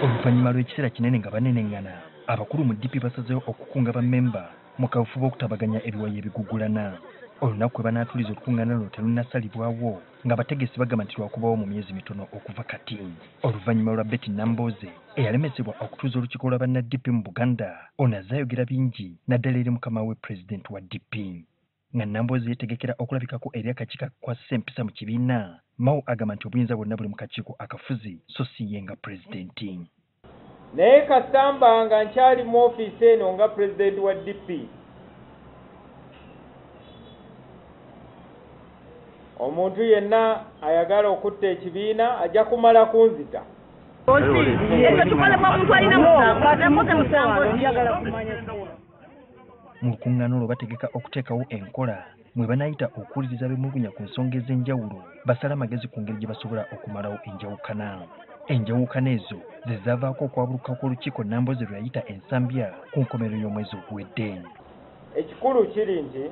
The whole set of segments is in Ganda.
Oluvannyuma lw'ekiseera kinene nga banenengana, abakulu mu DP basazeewo okukunga bammemba mu kafubo okutabaganya ebiwayi ebigugulana. Olunaku kwe banaatuliza olukungaana luno terunnasalibwawo nga bategesi bagamba nti lwakubawo mu myezi mitono okuva kati. Oluvannyuma lwa Betty Nambooze eyalemesebwa okutuuza olukiiko lwa banna DP mu Buganda, ono azze ayogera bingi naddala eri mukama we pulezidenti wa DP. Nga Nambooze yeetegekera okulabikako eri akakiiko akakwasisa empisa mu kibiina, Mao agamba nti obuyinza bwonna buli mu kakiiko akafuzi so si ye nga pulezidenti. Naye Kasamba nga nkyali mu ofiisi eno nga pulezidenti wa DP, omuntu yenna ayagala okutta ekibiina ajja kumala kunzita. Mu lukungaana olwo bategeka okuteekawo enkola mwe banayita okuwuliriza bemulugunya ku nsonga ez'enjawulo basala amagezi ku ngeri gye basobola okumalawo enjawukana. Enjawukana ezo ze zaavaako okwabuluka kw'olukiiko Nambooze lwe yayita ensambya ku nkomerero y'omwezi oguwedde. Ekikulu kiri nti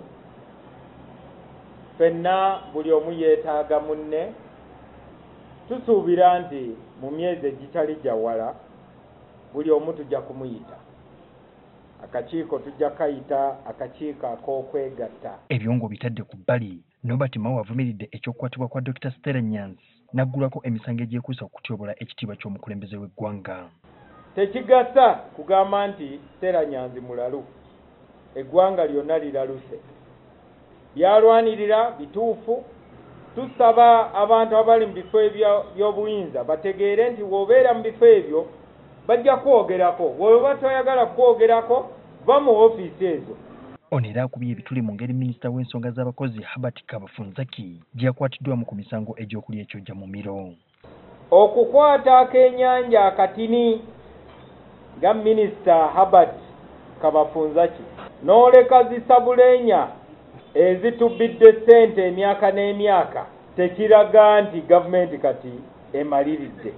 ffenna buli omu yeetaaga munne. Tusuubira nti mu myezi egitali gyawala buli omu tujja kumuyita. Akakiiko tujja kayita akakiiko ak'okwegatta. Ebyo ng'obitadde ku bbali, Nobert Mao avumiridde eky'okukwatibwa kwa Dr. Stella Nyanzi n'aggulako emisango egyekuusa okutyobola ekitiibwa ky'omukulembeze w'eggwanga. Tekigasa kugamba nti Stella Nyanzi mulalu. Eggwanga lyonna lilaluse. Byalwanirira bituufu. Tusaba abantu abali mu bifo by'obuyinza bategeere nti bw'obeera mu bifo ebyo bajja kwogerako. Bw'oba toyagala kwogerako va mu ofiisi ezo. Ono era akubye ebituli mu ngeri minisita w'ensonga z'abakozi Herbert Kabafunzaki gye yakwatiddwamu ku misango egy'okulya ekyojja mu miro. Okukwata akenyanja akatini nga minisita Herbert Kabafunzaki n'oleka zisabulenya ezitubbidde ssente emyaka n'emyaka tekiraga nti gavumenti kati emaliridde.